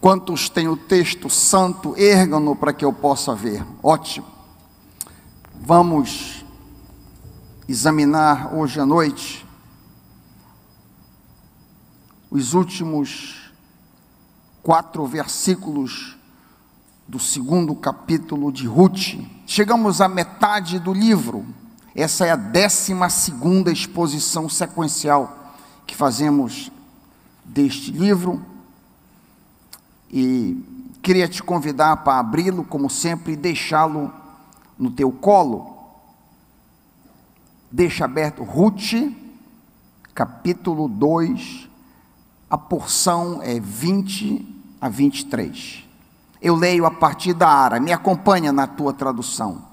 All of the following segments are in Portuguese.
Quantos têm o texto santo, ergam-no para que eu possa ver. Ótimo. Vamos examinar hoje à noite os últimos 4 versículos do 2º capítulo de Ruth. Chegamos à metade do livro. Essa é a 12ª exposição sequencial que fazemos deste livro. E queria te convidar para abri-lo, como sempre, e deixá-lo no teu colo. Deixa aberto Ruth, capítulo 2, a porção é 20 a 23. Eu leio a partir da Ara, me acompanha na tua tradução.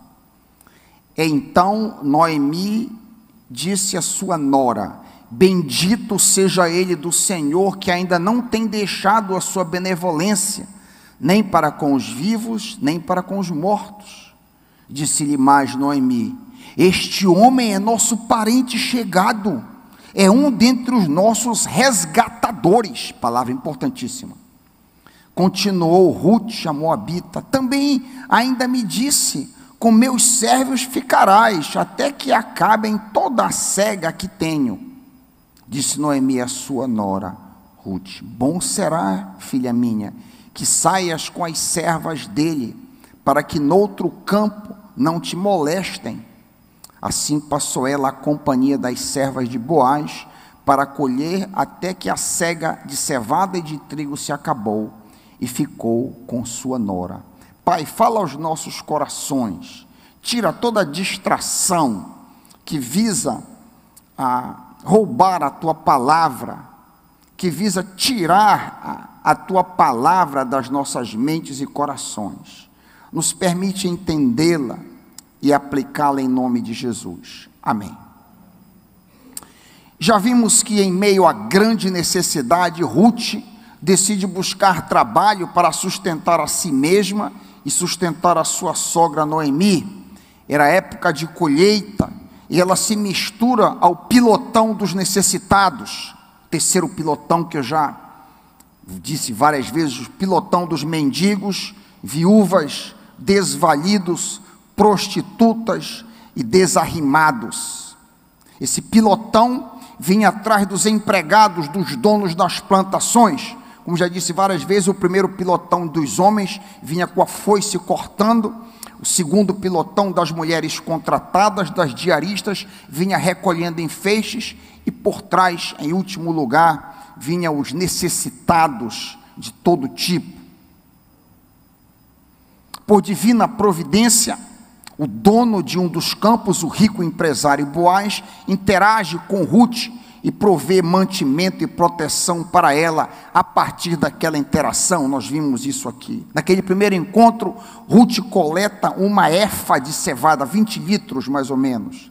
Então Noemi disse à sua nora: bendito seja ele do Senhor, que ainda não tem deixado a sua benevolência, nem para com os vivos, nem para com os mortos. Disse-lhe mais Noemi: este homem é nosso parente chegado, é um dentre os nossos resgatadores. Palavra importantíssima. Continuou Ruth, a moabita: também ainda me disse: com meus servos ficarás, até que acabem toda a cega que tenho. Disse Noemi à sua nora Ruth: bom será, filha minha, que saias com as servas dele, para que noutro campo não te molestem. Assim passou ela a companhia das servas de Boaz, para colher até que a cega de cevada e de trigo se acabou, e ficou com sua nora. Pai, fala aos nossos corações, tira toda a distração que visa roubar a tua palavra, que visa tirar a tua palavra das nossas mentes e corações. Nos permite entendê-la e aplicá-la em nome de Jesus. Amém. Já vimos que em meio à grande necessidade, Ruth decide buscar trabalho para sustentar a si mesma e sustentar a sua sogra Noemi. Era época de colheita e ela se mistura ao pilotão dos necessitados. Terceiro pilotão que eu já disse várias vezes: o pilotão dos mendigos, viúvas, desvalidos, prostitutas e desarrimados. Esse pilotão vinha atrás dos empregados, dos donos das plantações. Como já disse várias vezes, o primeiro pilotão dos homens vinha com a foice cortando. O segundo pilotão das mulheres contratadas, das diaristas, vinha recolhendo enfeixes. E por trás, em último lugar, vinham os necessitados de todo tipo. Por divina providência, o dono de um dos campos, o rico empresário Boaz, interage com Ruth e provê mantimento e proteção para ela a partir daquela interação. Nós vimos isso aqui. Naquele primeiro encontro, Ruth coleta uma efa de cevada, 20 litros mais ou menos.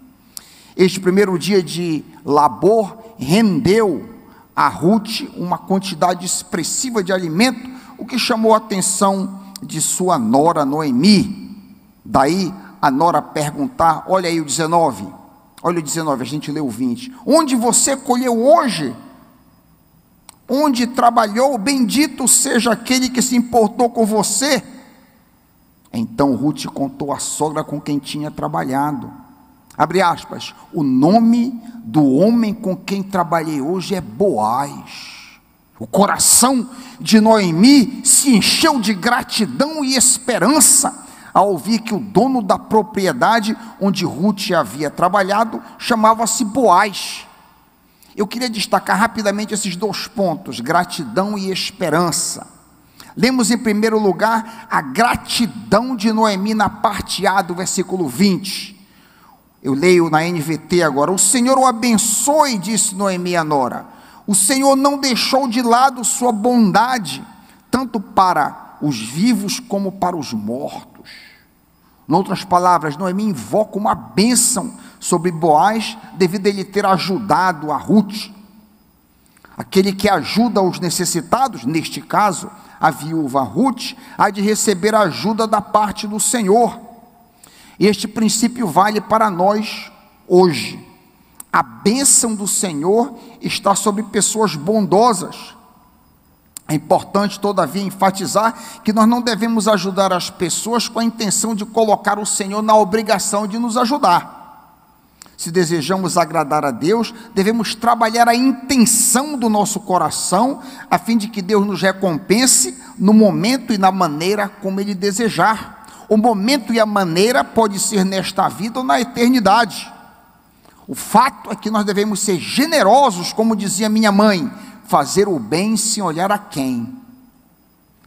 Este primeiro dia de labor rendeu a Ruth uma quantidade expressiva de alimento, o que chamou a atenção de sua nora Noemi. Daí a nora perguntar, olha aí o 19, olha o 19, a gente leu o 20. Onde você colheu hoje? Onde trabalhou? Bendito seja aquele que se importou com você. Então Ruth contou à sogra com quem tinha trabalhado. Abre aspas, o nome do homem com quem trabalhei hoje é Boaz. O coração de Noemi se encheu de gratidão e esperança ao ouvir que o dono da propriedade onde Ruth havia trabalhado chamava-se Boaz. Eu queria destacar rapidamente esses 2 pontos, gratidão e esperança. Lemos em primeiro lugar a gratidão de Noemi na parte A do versículo 20. Eu leio na NVT agora: o Senhor o abençoe, disse Noemi à nora. O Senhor não deixou de lado sua bondade, tanto para os vivos como para os mortos. Em outras palavras, Noemi invoca uma bênção sobre Boaz, devido a ele ter ajudado a Ruth. Aquele que ajuda os necessitados, neste caso, a viúva Ruth, há de receber a ajuda da parte do Senhor. Este princípio vale para nós hoje. A bênção do Senhor está sobre pessoas bondosas. É importante, todavia, enfatizar que nós não devemos ajudar as pessoas com a intenção de colocar o Senhor na obrigação de nos ajudar. Se desejamos agradar a Deus, devemos trabalhar a intenção do nosso coração, a fim de que Deus nos recompense no momento e na maneira como Ele desejar. O momento e a maneira pode ser nesta vida ou na eternidade. O fato é que nós devemos ser generosos, como dizia minha mãe, fazer o bem sem olhar a quem.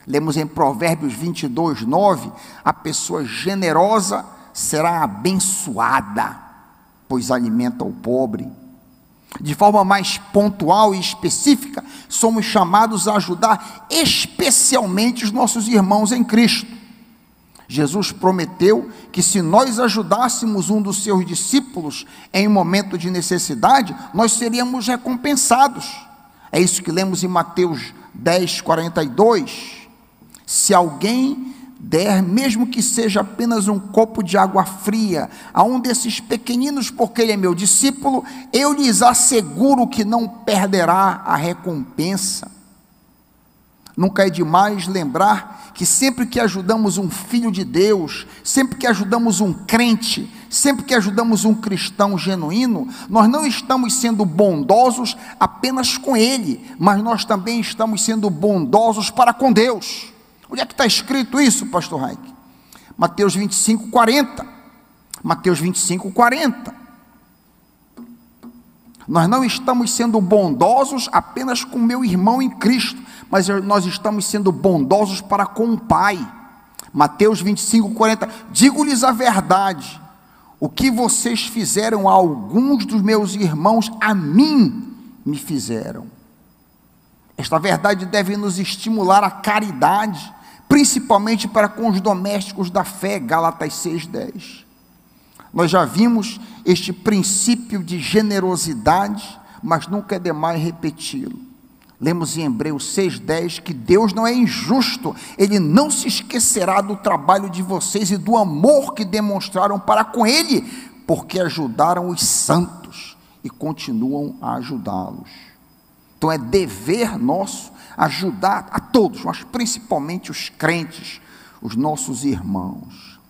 Lemos em Provérbios 22:9, a pessoa generosa será abençoada, pois alimenta o pobre. De forma mais pontual e específica, somos chamados a ajudar especialmente os nossos irmãos em Cristo. Jesus prometeu que se nós ajudássemos um dos seus discípulos em um momento de necessidade, nós seríamos recompensados. É isso que lemos em Mateus 10:42. Se alguém der, mesmo que seja apenas um copo de água fria, a um desses pequeninos, porque ele é meu discípulo, eu lhes asseguro que não perderá a recompensa. Nunca é demais lembrar que sempre que ajudamos um filho de Deus, sempre que ajudamos um crente, sempre que ajudamos um cristão genuíno, nós não estamos sendo bondosos apenas com ele, mas nós também estamos sendo bondosos para com Deus. Onde é que está escrito isso, pastor Raik? Mateus 25:40. Mateus 25:40. Nós não estamos sendo bondosos apenas com meu irmão em Cristo, mas nós estamos sendo bondosos para com o Pai. Mateus 25:40. Digo-lhes a verdade, o que vocês fizeram a alguns dos meus irmãos, a mim me fizeram. Esta verdade deve nos estimular a caridade, principalmente para com os domésticos da fé, Gálatas 6:10. Nós já vimos este princípio de generosidade, mas nunca é demais repeti-lo. Lemos em Hebreus 6:10 que Deus não é injusto, Ele não se esquecerá do trabalho de vocês e do amor que demonstraram para com Ele, porque ajudaram os santos e continuam a ajudá-los. Então é dever nosso ajudar a todos, mas principalmente os crentes, os nossos irmãos.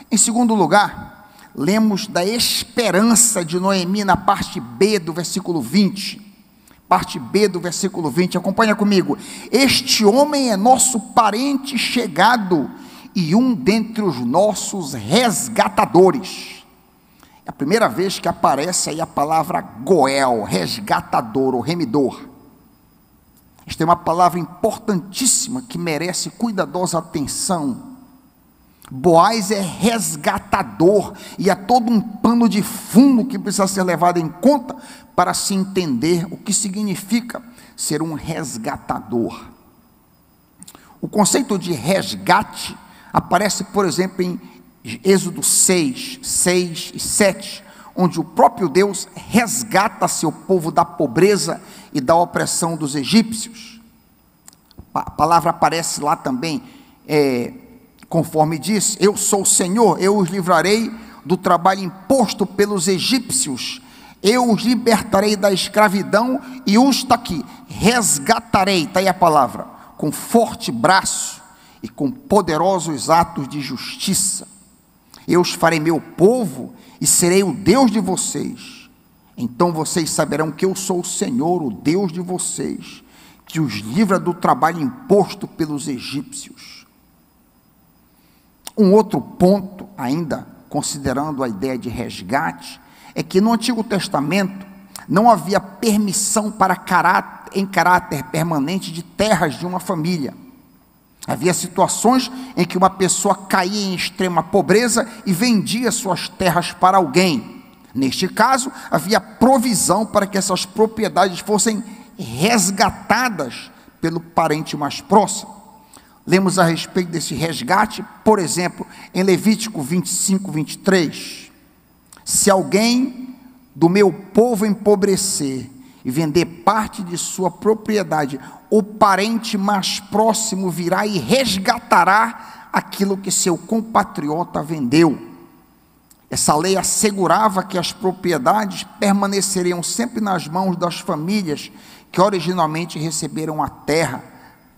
Em segundo lugar, lemos da esperança de Noemi na parte B do versículo 20. Parte B do versículo 20, acompanha comigo. Este homem é nosso parente chegado e um dentre os nossos resgatadores. É a primeira vez que aparece aí a palavra Goel, resgatador ou remidor. Esta é uma palavra importantíssima que merece cuidadosa atenção. Boaz é resgatador, e há todo um pano de fundo que precisa ser levado em conta para se entender o que significa ser um resgatador. O conceito de resgate aparece, por exemplo, em Êxodo 6 e 7, onde o próprio Deus resgata seu povo da pobreza e da opressão dos egípcios. A palavra aparece lá também, conforme diz: eu sou o Senhor, eu os livrarei do trabalho imposto pelos egípcios, eu os libertarei da escravidão e os, está aqui, resgatarei, está aí a palavra, com forte braço e com poderosos atos de justiça. Eu os farei meu povo e serei o Deus de vocês. Então vocês saberão que eu sou o Senhor, o Deus de vocês, que os livra do trabalho imposto pelos egípcios. Um outro ponto, ainda considerando a ideia de resgate, é que no Antigo Testamento não havia permissão em caráter permanente de terras de uma família. Havia situações em que uma pessoa caía em extrema pobreza e vendia suas terras para alguém. Neste caso, havia provisão para que essas propriedades fossem resgatadas pelo parente mais próximo. Lemos a respeito desse resgate, por exemplo, em Levítico 25:23. Se alguém do meu povo empobrecer e vender parte de sua propriedade, o parente mais próximo virá e resgatará aquilo que seu compatriota vendeu. Essa lei assegurava que as propriedades permaneceriam sempre nas mãos das famílias que originalmente receberam a terra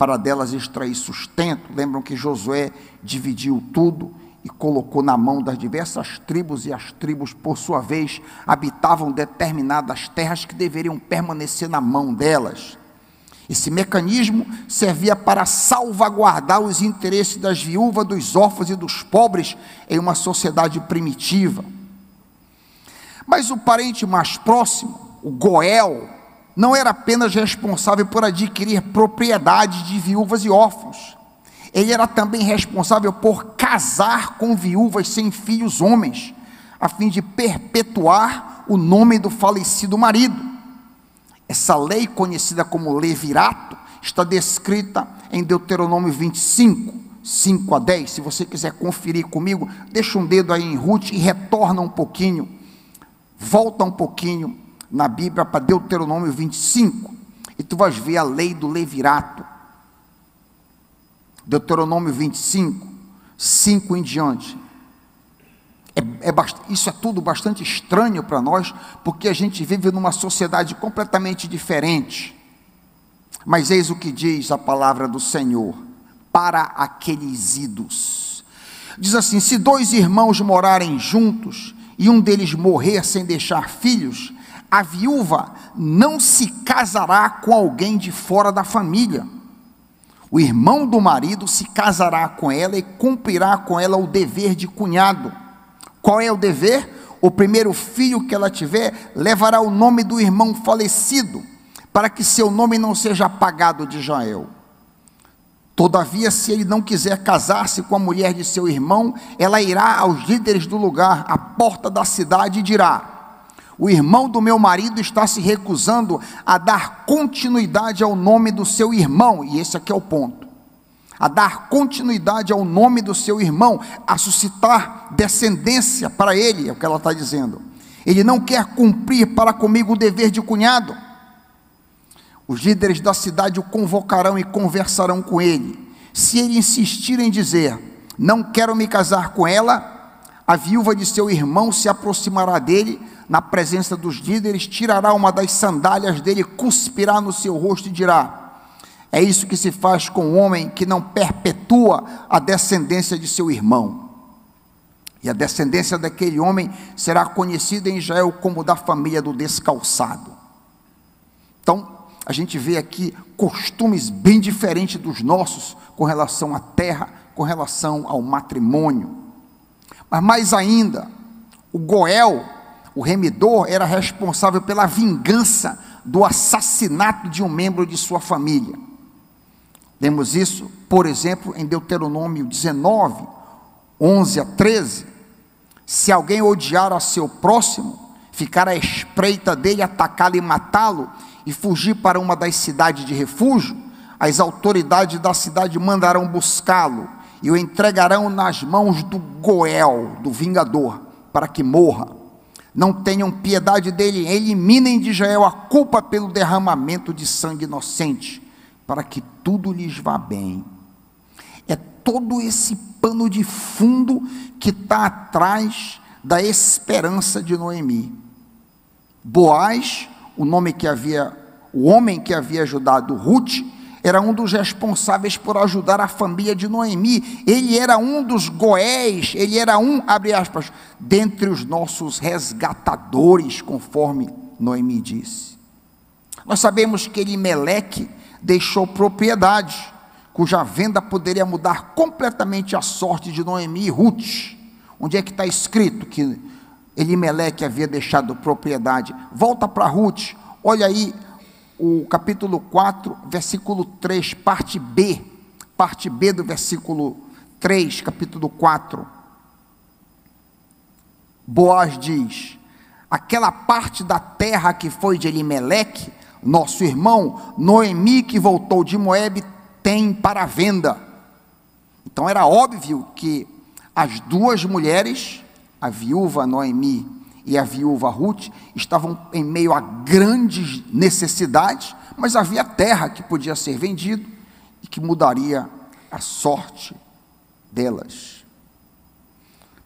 para delas extrair sustento. Lembram que Josué dividiu tudo e colocou na mão das diversas tribos, e as tribos, por sua vez, habitavam determinadas terras que deveriam permanecer na mão delas. Esse mecanismo servia para salvaguardar os interesses das viúvas, dos órfãos e dos pobres em uma sociedade primitiva. Mas o parente mais próximo, o Goel, não era apenas responsável por adquirir propriedades de viúvas e órfãos. Ele era também responsável por casar com viúvas sem filhos homens, a fim de perpetuar o nome do falecido marido. Essa lei, conhecida como levirato, está descrita em Deuteronômio 25, 5 a 10. Se você quiser conferir comigo, deixa um dedo aí em Ruth e retorna um pouquinho, volta um pouquinho na Bíblia para Deuteronômio 25, e tu vais ver a lei do levirato. Deuteronômio 25, 5 em diante. Isso é tudo bastante estranho para nós, porque a gente vive numa sociedade completamente diferente. Mas eis o que diz a palavra do Senhor para aqueles idos. Diz assim: se dois irmãos morarem juntos e um deles morrer sem deixar filhos, a viúva não se casará com alguém de fora da família. O irmão do marido se casará com ela e cumprirá com ela o dever de cunhado. Qual é o dever? O primeiro filho que ela tiver levará o nome do irmão falecido, para que seu nome não seja apagado de Israel. Todavia, se ele não quiser casar-se com a mulher de seu irmão, ela irá aos líderes do lugar, à porta da cidade, e dirá: o irmão do meu marido está se recusando a dar continuidade ao nome do seu irmão. E esse aqui é o ponto: a dar continuidade ao nome do seu irmão, a suscitar descendência para ele, é o que ela está dizendo. Ele não quer cumprir para comigo o dever de cunhado. Os líderes da cidade o convocarão e conversarão com ele. Se ele insistir em dizer: não quero me casar com ela, a viúva de seu irmão se aproximará dele, na presença dos líderes, tirará uma das sandálias dele, cuspirá no seu rosto e dirá: é isso que se faz com o homem que não perpetua a descendência de seu irmão. E a descendência daquele homem será conhecida em Israel como da família do descalçado. Então, a gente vê aqui costumes bem diferentes dos nossos, com relação à terra, com relação ao matrimônio. Mas mais ainda, o Goel, o remidor, era responsável pela vingança do assassinato de um membro de sua família. Lemos isso, por exemplo, em Deuteronômio 19, 11 a 13. Se alguém odiar a seu próximo, ficar à espreita dele, atacá-lo e matá-lo, e fugir para uma das cidades de refúgio, as autoridades da cidade mandarão buscá-lo, e o entregarão nas mãos do Goel, do vingador, para que morra. Não tenham piedade dele, eliminem de Israel a culpa pelo derramamento de sangue inocente, para que tudo lhes vá bem. É todo esse pano de fundo que está atrás da esperança de Noemi. Boaz, o homem que havia ajudado Ruth, era um dos responsáveis por ajudar a família de Noemi. Ele era um dos Goéis, ele era abre aspas, dentre os nossos resgatadores, conforme Noemi disse. Nós sabemos que Elimeleque deixou propriedade, cuja venda poderia mudar completamente a sorte de Noemi e Ruth. Onde é que está escrito que Elimeleque havia deixado propriedade? Volta para Ruth, olha aí o capítulo 4, versículo 3, parte B do versículo 3, capítulo 4. Boaz diz: aquela parte da terra que foi de Elimeleque, nosso irmão, Noemi, que voltou de Moabe, tem para venda. Então era óbvio que as duas mulheres, a viúva Noemi e a viúva Ruth, estavam em meio a grandes necessidades, mas havia terra que podia ser vendida e que mudaria a sorte delas.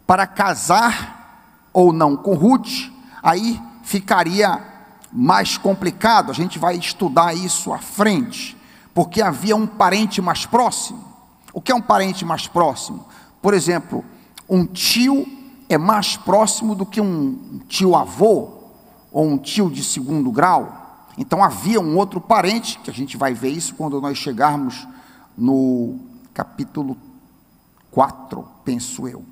Para casar ou não com Ruth, aí ficaria mais complicado, a gente vai estudar isso à frente, porque havia um parente mais próximo. O que é um parente mais próximo? Por exemplo, um tio é mais próximo do que um tio-avô, ou um tio de segundo grau. Então havia um outro parente, que a gente vai ver isso quando nós chegarmos no capítulo 4, penso eu.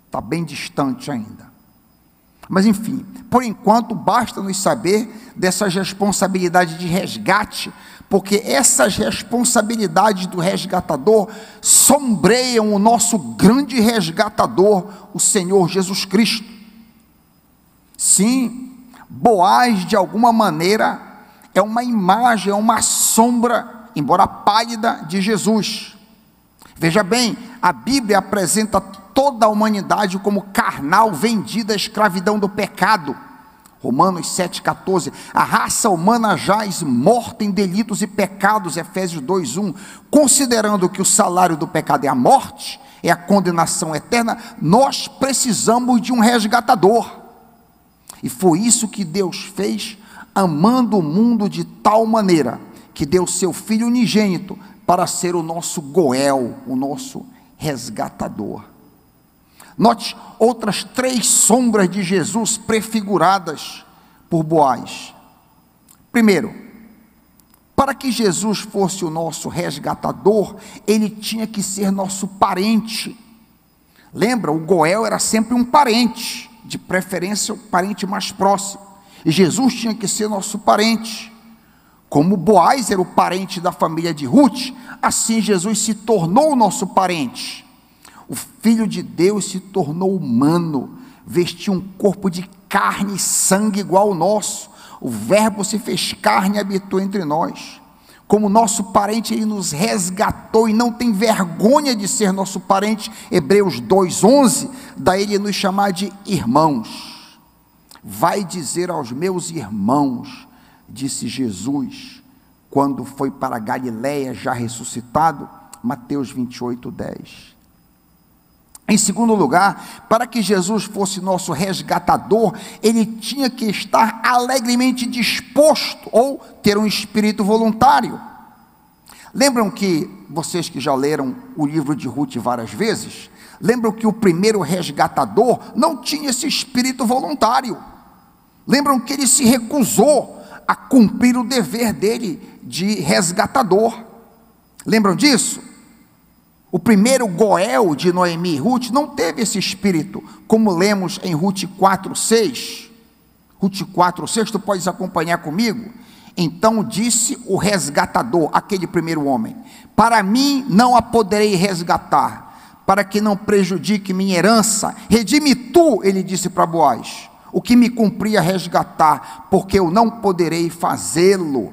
Está bem distante ainda. Mas enfim, por enquanto basta nos saber dessas responsabilidades de resgate, porque essas responsabilidades do resgatador sombreiam o nosso grande resgatador, o Senhor Jesus Cristo. Sim, Boaz, de alguma maneira, é uma imagem, é uma sombra, embora pálida, de Jesus. Veja bem, a Bíblia apresenta toda a humanidade como carnal, vendida à escravidão do pecado. Romanos 7,14, a raça humana jaz morta em delitos e pecados, Efésios 2,1, considerando que o salário do pecado é a morte, é a condenação eterna, nós precisamos de um resgatador. E foi isso que Deus fez, amando o mundo de tal maneira, que deu seu Filho unigênito para ser o nosso Goel, o nosso resgatador. Note outras 3 sombras de Jesus prefiguradas por Boaz. Primeiro, para que Jesus fosse o nosso resgatador, ele tinha que ser nosso parente. Lembra, o Goel era sempre um parente, de preferência o parente mais próximo, e Jesus tinha que ser nosso parente. Como Boaz era o parente da família de Ruth, assim Jesus se tornou o nosso parente. O Filho de Deus se tornou humano, vestiu um corpo de carne e sangue igual ao nosso. O Verbo se fez carne e habitou entre nós. Como nosso parente, ele nos resgatou e não tem vergonha de ser nosso parente. Hebreus 2,11, daí ele nos chamar de irmãos. Vai dizer aos meus irmãos, disse Jesus, quando foi para Galiléia já ressuscitado, Mateus 28,10. Em segundo lugar, para que Jesus fosse nosso resgatador, ele tinha que estar alegremente disposto, ou ter um espírito voluntário. Lembram que, vocês que já leram o livro de Ruth várias vezes, lembram que o primeiro resgatador não tinha esse espírito voluntário. Lembram que ele se recusou a cumprir o dever dele de resgatador. Lembram disso? O primeiro Goel de Noemi e Ruth não teve esse espírito, como lemos em Ruth 4,6. Ruth 4,6, tu podes acompanhar comigo? Então disse o resgatador, aquele primeiro homem: para mim não a poderei resgatar, para que não prejudique minha herança. Redime tu, ele disse para Boaz, o que me cumpria resgatar, porque eu não poderei fazê-lo.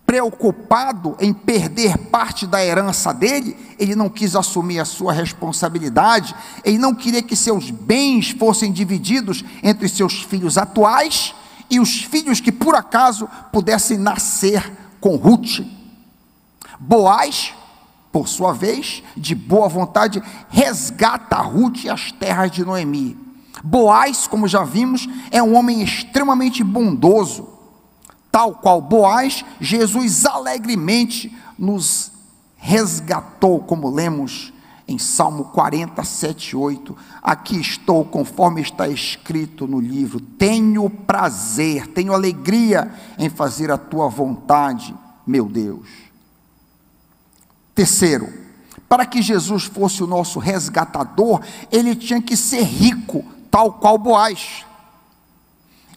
Preocupado em perder parte da herança dele, ele não quis assumir a sua responsabilidade, ele não queria que seus bens fossem divididos entre seus filhos atuais e os filhos que por acaso pudessem nascer com Ruth. Boaz, por sua vez, de boa vontade, resgata Ruth e as terras de Noemi. Boaz, como já vimos, é um homem extremamente bondoso. Tal qual Boaz, Jesus alegremente nos resgatou, como lemos em Salmo 47,8. Aqui estou, conforme está escrito no livro, tenho prazer, tenho alegria em fazer a tua vontade, meu Deus. Terceiro, para que Jesus fosse o nosso resgatador, ele tinha que ser rico, tal qual Boaz.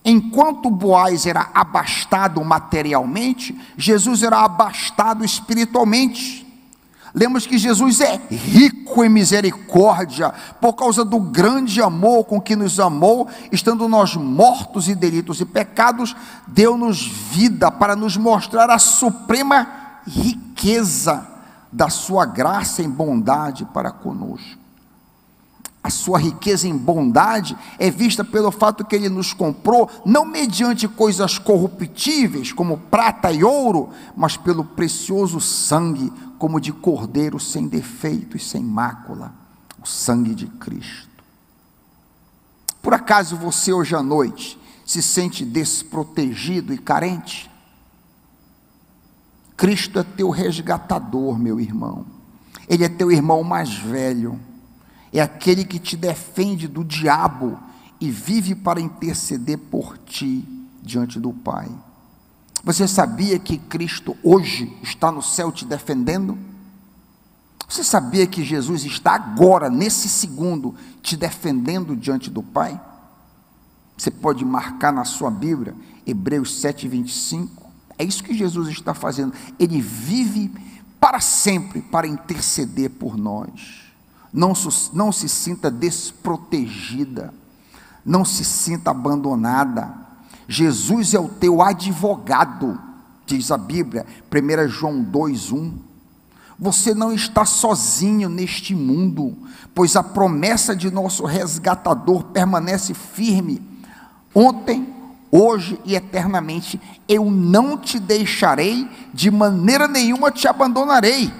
Enquanto Boaz era abastado materialmente, Jesus era abastado espiritualmente. Lemos que Jesus é rico em misericórdia, por causa do grande amor com que nos amou, estando nós mortos em delitos e pecados, deu-nos vida para nos mostrar a suprema riqueza da sua graça em bondade para conosco. A sua riqueza em bondade é vista pelo fato que ele nos comprou, não mediante coisas corruptíveis, como prata e ouro, mas pelo precioso sangue, como de cordeiro sem defeito e sem mácula, o sangue de Cristo. Por acaso você hoje à noite se sente desprotegido e carente? Cristo é teu resgatador, meu irmão. Ele é teu irmão mais velho. É aquele que te defende do diabo e vive para interceder por ti diante do Pai. Você sabia que Cristo hoje está no céu te defendendo? Você sabia que Jesus está agora, nesse segundo, te defendendo diante do Pai? Você pode marcar na sua Bíblia, Hebreus 7:25. É isso que Jesus está fazendo. Ele vive para sempre para interceder por nós. Não se sinta desprotegida. Não se sinta abandonada. Jesus é o teu advogado, diz a Bíblia, 1 João 2:1. Você não está sozinho neste mundo, pois a promessa de nosso resgatador permanece firme. Ontem, hoje e eternamente, eu não te deixarei, de maneira nenhuma te abandonarei.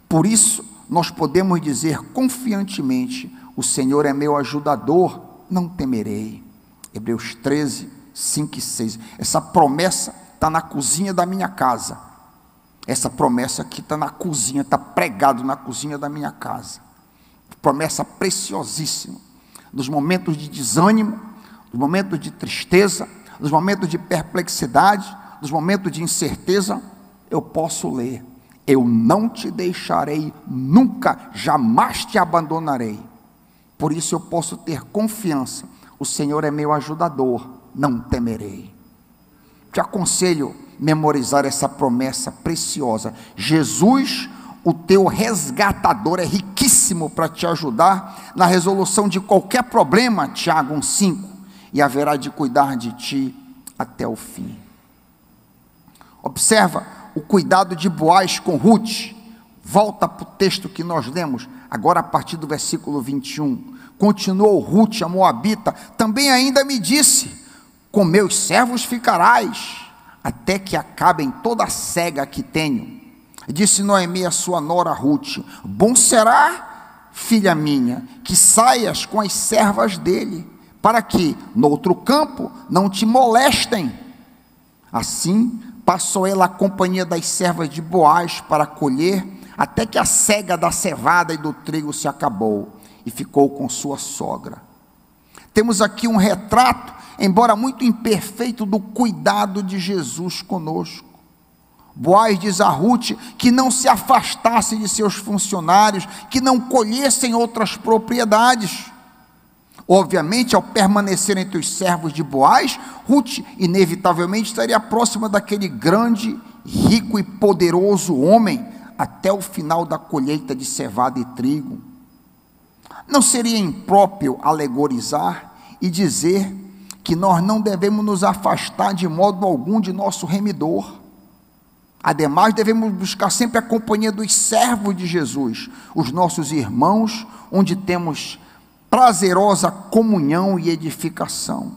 Por isso, nós podemos dizer confiantemente: o Senhor é meu ajudador, não temerei. Hebreus 13, 5 e 6. Essa promessa está na cozinha da minha casa. Essa promessa aqui está na cozinha, está pregado na cozinha da minha casa. Promessa preciosíssima. Nos momentos de desânimo, nos momentos de tristeza, nos momentos de perplexidade, nos momentos de incerteza, eu posso ler: eu não te deixarei nunca, jamais te abandonarei. Por isso eu posso ter confiança: o Senhor é meu ajudador, não temerei. Te aconselho a memorizar essa promessa preciosa. Jesus, o teu resgatador, é riquíssimo para te ajudar na resolução de qualquer problema, Tiago 1:5, e haverá de cuidar de ti até o fim. Observa o cuidado de Boaz com Ruth. Volta para o texto que nós lemos, agora a partir do versículo 21. Continuou Ruth, a moabita: também ainda me disse: com meus servos ficarás, até que acabem toda a cega que tenho. Disse Noemi a sua nora Ruth: bom será, filha minha, que saias com as servas dele, para que, no outro campo, não te molestem. Assim, passou ela a companhia das servas de Boaz para colher, até que a cega da cevada e do trigo se acabou, e ficou com sua sogra. Temos aqui um retrato, embora muito imperfeito, do cuidado de Jesus conosco. Boaz diz a Ruth que não se afastasse de seus funcionários, que não colhessem outras propriedades. Obviamente, ao permanecer entre os servos de Boaz, Ruth inevitavelmente estaria próxima daquele grande, rico e poderoso homem, até o final da colheita de cevada e trigo. Não seria impróprio alegorizar e dizer que nós não devemos nos afastar de modo algum de nosso remidor. Ademais, devemos buscar sempre a companhia dos servos de Jesus, os nossos irmãos, onde temos prazerosa comunhão e edificação.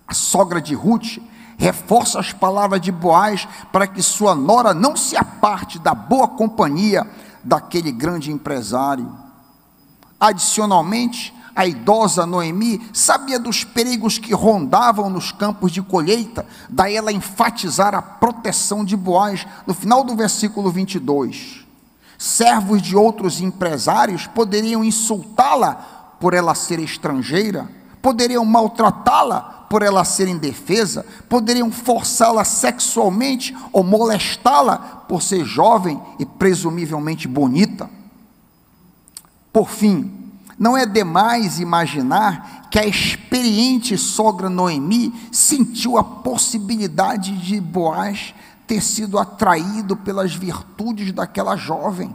A sogra de Ruth reforça as palavras de Boaz para que sua nora não se aparte da boa companhia daquele grande empresário. Adicionalmente, a idosa Noemi sabia dos perigos que rondavam nos campos de colheita, daí ela enfatizar a proteção de Boaz no final do versículo 22. Servos de outros empresários poderiam insultá-la por ela ser estrangeira, poderiam maltratá-la por ela ser indefesa, poderiam forçá-la sexualmente ou molestá-la por ser jovem e presumivelmente bonita. Por fim, não é demais imaginar que a experiente sogra Noemi sentiu a possibilidade de Boaz ter sido atraído pelas virtudes daquela jovem.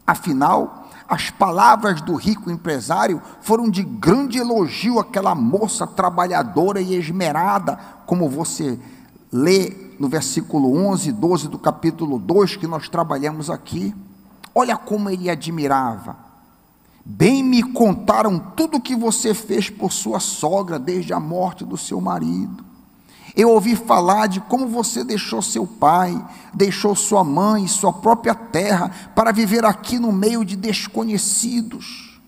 Afinal, as palavras do rico empresário foram de grande elogio àquela moça trabalhadora e esmerada, como você lê no versículo 11 e 12 do capítulo 2 que nós trabalhamos aqui. Olha como ele admirava. Bem me contaram tudo o que você fez por sua sogra desde a morte do seu marido. Eu ouvi falar de como você deixou seu pai, deixou sua mãe e sua própria terra para viver aqui no meio de desconhecidos.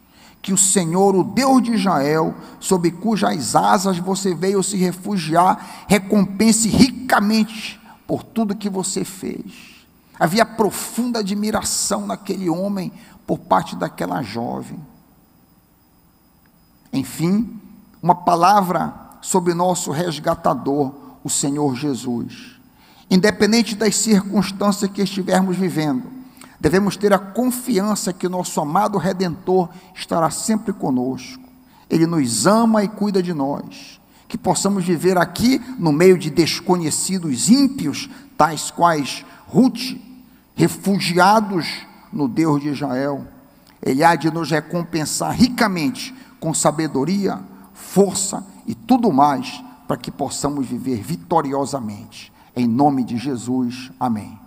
Que o Senhor, o Deus de Israel, sob cujas asas você veio se refugiar, recompense ricamente por tudo que você fez. Havia profunda admiração naquele homem por parte daquela jovem. Enfim, uma palavra sobre nosso resgatador, o Senhor Jesus. Independente das circunstâncias que estivermos vivendo, devemos ter a confiança que nosso amado Redentor estará sempre conosco. Ele nos ama e cuida de nós. Que possamos viver aqui no meio de desconhecidos ímpios, tais quais Ruth, refugiados no Deus de Israel. Ele há de nos recompensar ricamente com sabedoria, força e tudo mais, para que possamos viver vitoriosamente. Em nome de Jesus, amém.